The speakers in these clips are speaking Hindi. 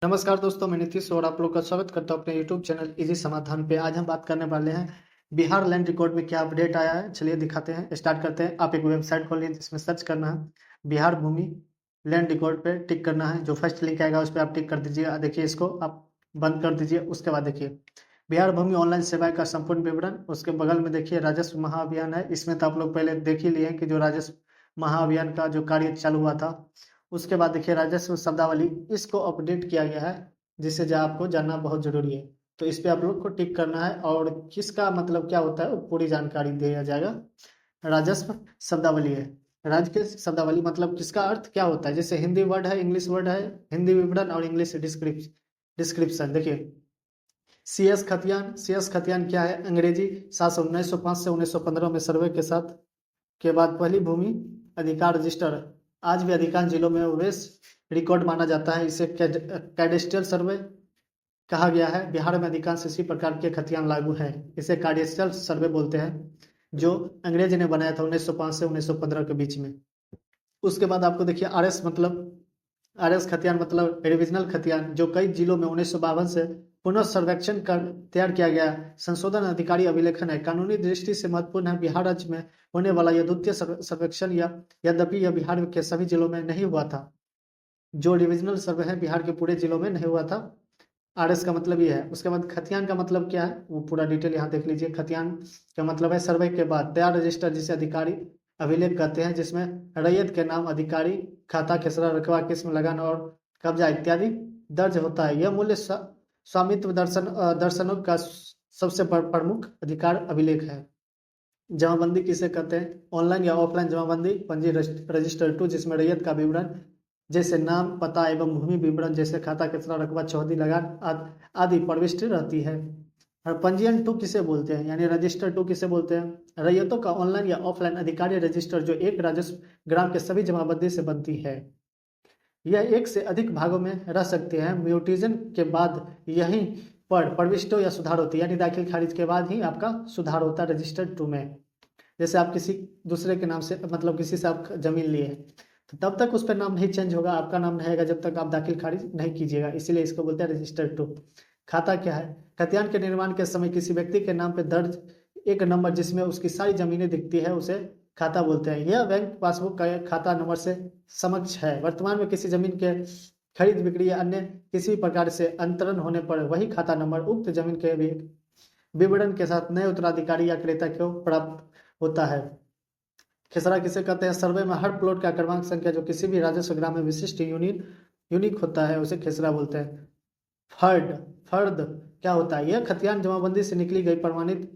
नमस्कार दोस्तों, मैं नीतीश और आप लोग का स्वागत करता हूं अपने YouTube चैनल इजी समाधान पे। आज हम बात करने वाले हैं बिहार लैंड रिकॉर्ड में क्या अपडेट आया है। चलिए दिखाते हैं, स्टार्ट करते हैं। आप एक वेबसाइट खोल लीजिए जिसमें सर्च करना है बिहार भूमि लैंड रिकॉर्ड पे टिक करना है। जो फर्स्ट लिंक आएगा उस पर आप टिक कर दीजिए। देखिए, इसको आप बंद कर दीजिए। उसके बाद देखिए बिहार भूमि ऑनलाइन सेवा का संपूर्ण विवरण। उसके बगल में देखिए राजस्व महाअभियान है। इसमें तो आप लोग पहले देख ही लिए हैं कि जो राजस्व महाअभियान का जो कार्य चालू हुआ था। उसके बाद देखिए राजस्व शब्दावली, इसको अपडेट किया गया है, जिससे जो आपको जानना बहुत जरूरी है। तो इस पे आप लोग को टिक करना है और किसका मतलब क्या होता है वो पूरी जानकारी दिया जाएगा। राजस्व शब्दावली है। राज्य के शब्दावली मतलब किसका अर्थ क्या होता है। जैसे हिंदी वर्ड है, इंग्लिश वर्ड है, हिंदी विवरण और इंग्लिश डिस्क्रिप्शन। देखिए सी एस खतियान क्या है। अंग्रेजी शासन 1905 से 1915 में सर्वे के साथ के बाद पहली भूमि अधिकार रजिस्टर आज भी अधिकांश जिलों में वेस रिकॉर्ड माना जाता है। इसे कैडेस्ट्रियल सर्वे कहा गया है। बिहार में अधिकांश इसी प्रकार के खतियान लागू हैं। इसे कैडेस्ट्रियल सर्वे बोलते हैं, जो अंग्रेज ने बनाया था 1905 से 1915 के बीच में। उसके बाद आपको देखिए आर एस खतियान मतलब रिविजनल खतियान, जो कई जिलों में 1952 से पुनः सर्वेक्षण कर तैयार किया गया संशोधन अधिकारी अभिलेखन है। कानूनी दृष्टि से महत्वपूर्ण है। बिहार राज्य में होने वाला यह द्वितीय सर्वेक्षण यद्यपि यह बिहार के सभी जिलों में नहीं हुआ था। जो डिविजनल सर्वे है बिहार के पूरे जिलों में नहीं हुआ था। आरएस का मतलब ये है। उसके बाद खतियान का मतलब क्या है वो पूरा डिटेल यहाँ देख लीजिए। खतियान का मतलब है सर्वे के बाद तैयार रजिस्टर, जिसे अधिकारी अभिलेख कहते हैं, जिसमें रैयत के नाम, अधिकारी, खाता, खेसरा, रकबा, किस्म, लगान और कब्जा इत्यादि दर्ज होता है। यह मूल्य स्वामित्व दर्शनों का सबसे प्रमुख अधिकार अभिलेख है। जमाबंदी किसे कहते हैं। ऑनलाइन या ऑफलाइन जमाबंदी पंजी रजिस्टर 2, जिसमें रैयत का विवरण जैसे नाम, पता एवं भूमि विवरण जैसे खाता, कितना, रकबा, चौहदी, लगान आदि प्रविष्टि रहती है। और पंजीयन 2 किसे बोलते हैं, यानी रजिस्टर 2 किसे बोलते हैं। रैयतों का ऑनलाइन या ऑफलाइन अधिकारी रजिस्टर, जो एक राजस्व ग्राम के सभी जमाबंदी से बनती है। यह एक से अधिक भागों में रह सकते हैं। म्यूटेशन के बाद यहीं पर प्रविष्टो या सुधार होती है, यानी दाखिल खारिज के बाद ही आपका सुधार होता है रजिस्टर 2 में। जैसे आप किसी दूसरे के नाम से मतलब किसी से आप जमीन लिए हैं, तो तब तक उस पर नाम नहीं चेंज होगा, आपका नाम नहीं आएगा जब तक आप दाखिल खारिज नहीं कीजिएगा। इसीलिए इसको बोलते हैं रजिस्टर 2। खाता क्या है। खतियान के निर्माण के समय किसी व्यक्ति के नाम पर दर्ज एक नंबर जिसमें उसकी सारी जमीनें दिखती है, उसे खाता बोलते हैं। यह बैंक पासबुक का खाता नंबर से समक्ष है। वर्तमान में किसी जमीन के खरीद बिक्री या अन्य किसी प्रकार से अंतरण होने पर वही खाता नंबर उक्त जमीन के विवरण के साथ नए उत्तराधिकारी या क्रेता को प्राप्त होता है। खेसरा किसे कहते हैं। सर्वे में हर प्लॉट का क्रमांक संख्या जो किसी भी राजस्व ग्राम में विशिष्ट यूनिक होता है, उसे खेसरा बोलते हैं। फर्द फर्द क्या होता है। यह खतियान जमाबंदी से निकली गई प्रमाणित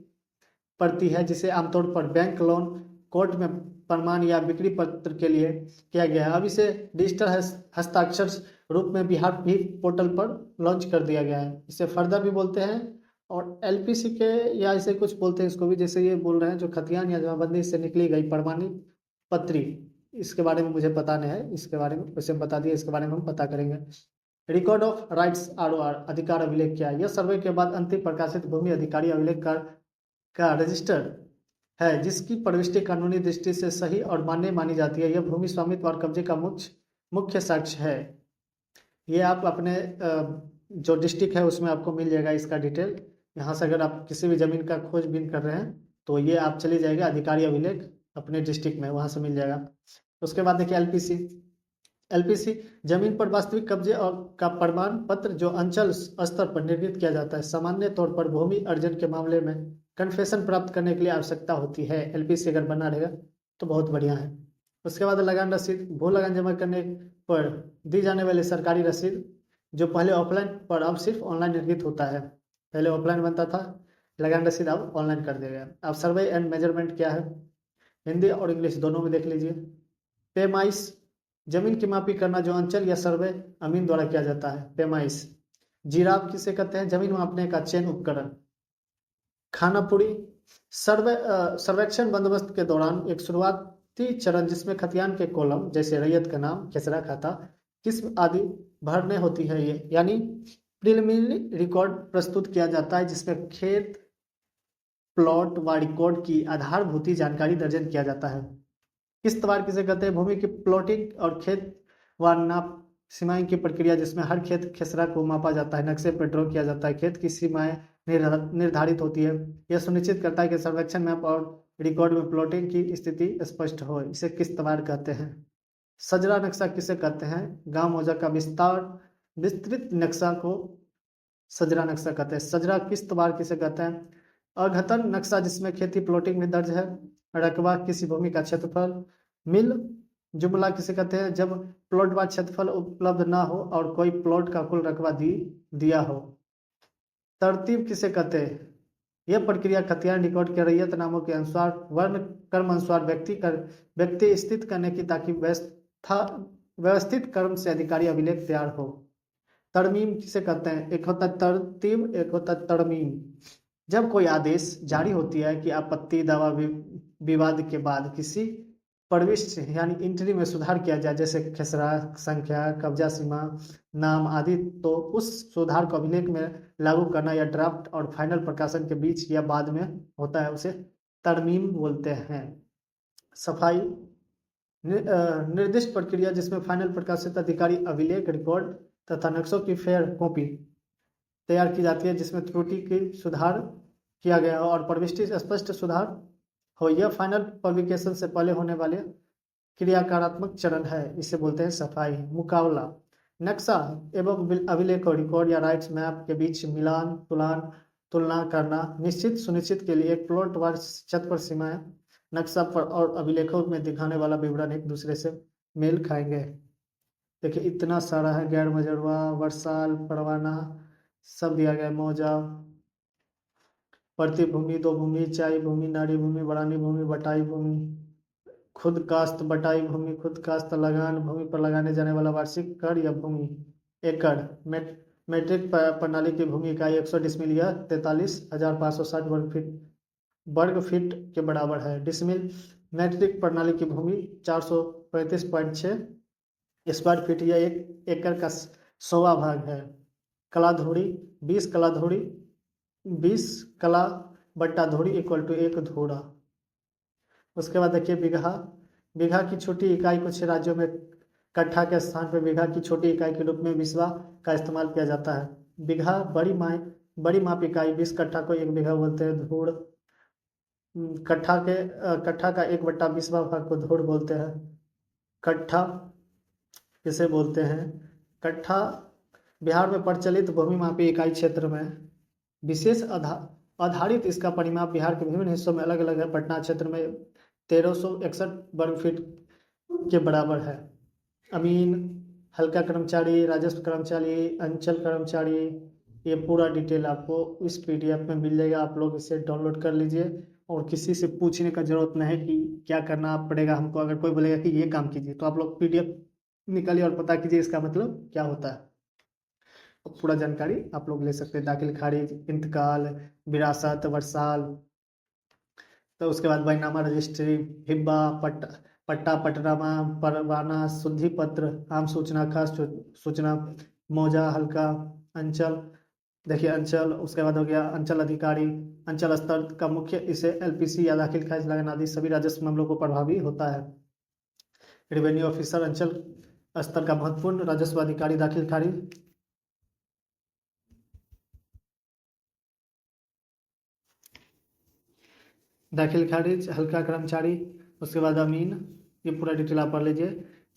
प्रति है, जिसे आमतौर पर बैंक, लोन, कोर्ट में प्रमाण या बिक्री पत्र के लिए किया गया है। अब इसे डिजिटल हस्ताक्षर रूप में बिहार भी पोर्टल पर लॉन्च कर दिया गया है। इसे फर्दर भी बोलते हैं और एलपीसी के या ऐसे कुछ बोलते हैं इसको भी। जैसे ये बोल रहे हैं जो खतियान या जमाबंदी से निकली गई प्रमाणित पत्री, इसके बारे में मुझे पता नहीं है। इसके बारे में वैसे बता दिया, इसके बारे में हम पता करेंगे। रिकॉर्ड ऑफ राइट्स आर अधिकार अभिलेख क्या है। यह सर्वे के बाद अंतिम प्रकाशित भूमि अधिकारी अभिलेख का रजिस्टर है, जिसकी प्रविष्टि कानूनी दृष्टि से सही और मान्य मानी जाती है। यह भूमि स्वामित्व और कब्जे का मुख्य साक्ष्य है। ये आप अपने जो डिस्ट्रिक्ट है उसमें आपको मिल जाएगा इसका डिटेल। यहाँ से अगर आप किसी भी जमीन का खोजबीन कर रहे हैं तो ये आप चले जाएगा अधिकारी अभिलेख अपने डिस्ट्रिक्ट में, वहां से मिल जाएगा। उसके बाद देखिए एलपीसी जमीन पर वास्तविक कब्जे और का प्रमाण पत्र, जो अंचल स्तर पर निर्मित किया जाता है। सामान्य तौर पर भूमि अर्जन के मामले में कन्फेशन प्राप्त करने के लिए आवश्यकता होती है। एलपीसी अगर बना रहेगा तो बहुत बढ़िया है। उसके बाद लगान रसीद, भू लगान जमा करने पर दी जाने वाली सरकारी रसीद, जो पहले ऑफलाइन पर अब सिर्फ ऑनलाइन निर्मित होता है। पहले ऑफलाइन बनता था, लगान रसीद अब ऑनलाइन कर दिया गया। अब सर्वे एंड मेजरमेंट क्या है, हिंदी और इंग्लिश दोनों में देख लीजिए। पेमाइश, जमीन की मापी करना जो अंचल या सर्वे अमीन द्वारा किया जाता है। पेमाइश। जीराफ किसे कहते हैं, जमीन मापने का चयन उपकरण। खानापुरी, सर्वेक्षण बंदोबस्त के दौरान एक शुरुआती चरण जिसमें खतियान के कॉलम जैसे रैयत का नाम, खेसरा, खाता, किस्म आदि भरने होती है। ये यानी प्रिलिमिनरी रिकॉर्ड प्रस्तुत किया जाता है, जिसमें खेत, प्लॉट व रिकॉर्ड की आधारभूत जानकारी दर्ज किया जाता है। किस्तवार किसे कहते हैं, भूमि की प्लॉटिंग और खेत व नाप सीमाएं की प्रक्रिया जिसमें हर खेत खेसरा को मापा जाता है, नक्शे पर ड्रॉ किया जाता है, खेत की सीमाएं निर्धारित होती है। यह सुनिश्चित करता है कि सर्वेक्षण मैप और रिकॉर्ड में प्लॉटिंग की स्थिति स्पष्ट हो। इसे किस तवार कहते हैं? सजरा नक्शा किसे कहते हैं? गांव मौजा का विस्तृत नक्शा को सजरा नक्शा कहते हैं। सजरा किस तवार किसे कहते हैं? अघतन नक्शा जिसमें खेती प्लॉटिंग में दर्ज है। रकबा किसी भूमि का क्षेत्रफल। मिल जुमला किसे कहते हैं? जब प्लॉट व क्षेत्रफल उपलब्ध ना हो और कोई प्लॉट का कुल रकबा दिया हो। तरतीब किसे कहते हैं? यह प्रक्रिया खतियान रिकॉर्ड के रैयत नामों के अनुसार वर्ण क्रम अनुसार व्यक्ति स्थित करने की, ताकि व्यवस्थित क्रम से अधिकारी अभिलेख तैयार हो। तरमीम किसे कहते हैं? एक होता है तरतीब, एक होता है तरमीम। जब कोई आदेश जारी होती है कि आपत्ति दावा विवाद के बाद किसी प्रविष्टि यानी इंट्री में सुधार किया जाए, जैसे खेसरा संख्या, कब्जा सीमा, नाम आदि, तो उस सुधार को अभिलेख में लागू करना या ड्राफ्ट और फाइनल प्रकाशन के बीच या बाद में होता है, उसे तरमीम बोलते हैं। सफाई निर्दिष्ट प्रक्रिया जिसमें फाइनल प्रकाशित अधिकारी अभिलेख, रिकॉर्ड तथा नक्शों की फेयर कॉपी तैयार की जाती है, जिसमें त्रुटि की सुधार किया गया हो और प्रविष्टि स्पष्ट सुधार हो। यह फाइनल पब्लिकेशन से पहले होने वाले क्रियाकारात्मक चरण है, इसे बोलते हैं सफाई। मुकाबला नक्शा एवं अभिलेख और रिकॉर्ड या राइट्स मैप के बीच मिलान तुलना करना निश्चित सुनिश्चित के लिए एक प्लॉट व छत पर सीमाएं नक्शा पर और अभिलेखों में दिखाने वाला विवरण एक दूसरे से मेल खाएंगे। देखिए इतना सारा है, गैर मजरवा, वर्षाल, परवाना सब दिया गया है। मौजा, प्रति भूमि, दो भूमि, चाई भूमि, नाड़ी भूमि, बड़ानी भूमि, बटाई भूमि, खुद कास्त बटाई भूमि, खुद कास्त लगान, भूमि पर लगाने जाने वाला वार्षिक कर या भूमि। एकड़ मैट्रिक प्रणाली की भूमि इकाई 100 डिसमिल या 43,560 वर्ग फीट के बराबर है। डिसमिल मैट्रिक प्रणाली की भूमि 435.6 स्क्वायर फीट या 1 एकड़ का 100वां भाग है। कलाधुरी 20 कला बट्टा धुरी इक्वल टू 1 धुरा। उसके बाद देखिए बीघा की छोटी इकाई कुछ राज्यों में कट्ठा के स्थान पर बीघा की छोटी इकाई के रूप में बिस्वा का इस्तेमाल किया जाता है। बीघा बड़ी माप इकाई 20 कट्ठा को 1 बीघा बोलते हैं। धूड़ कट्ठा का 1/20वां भाग को धूड़ बोलते हैं। कट्ठा किसे बोलते हैं? कट्ठा बिहार में प्रचलित भूमि मापी इकाई क्षेत्र में विशेष आधारित इसका परिमाप बिहार के विभिन्न हिस्सों में अलग अलग है। पटना क्षेत्र में 1361 वर्ग फीट के बराबर है। अमीन, हल्का कर्मचारी, राजस्व कर्मचारी, अंचल कर्मचारी, ये पूरा डिटेल आपको इस PDF में मिल जाएगा। आप लोग इसे डाउनलोड कर लीजिए और किसी से पूछने का जरूरत नहीं है कि क्या करना पड़ेगा हमको। अगर कोई बोलेगा कि ये काम कीजिए तो आप लोग PDF निकालिए और पता कीजिए इसका मतलब क्या होता है। पूरा जानकारी आप लोग ले सकते हैं। दाखिल खारिज, इंतकाल, विरासत, वर्षाल, तो उसके बाद बैनामा, रजिस्ट्री, हिब्बा, पट्टा, पटनामा, परवाना, शुद्धि पत्र, आम सूचना, खास सूचना, मौजा, हल्का, अंचल। देखिए अंचल, उसके बाद हो गया अंचल अधिकारी, अंचल स्तर का मुख्य, इसे LPC या दाखिल खारिज लगान आदि सभी राजस्व मामलों को प्रभावी होता है। रेवेन्यू ऑफिसर, अंचल स्तर का महत्वपूर्ण राजस्व अधिकारी, दाखिल खारिज। दाखिल खारिज, हल्का कर्मचारी, उसके बाद अमीन, ये पूरा डिटेल आप पढ़ लीजिए।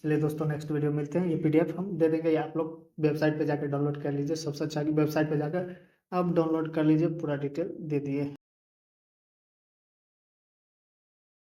चलिए दोस्तों नेक्स्ट वीडियो मिलते हैं। ये PDF हम दे देंगे, ये आप लोग वेबसाइट पे जाकर डाउनलोड कर लीजिए। सबसे अच्छा वेबसाइट पे जाकर आप डाउनलोड कर लीजिए, पूरा डिटेल दे दिए।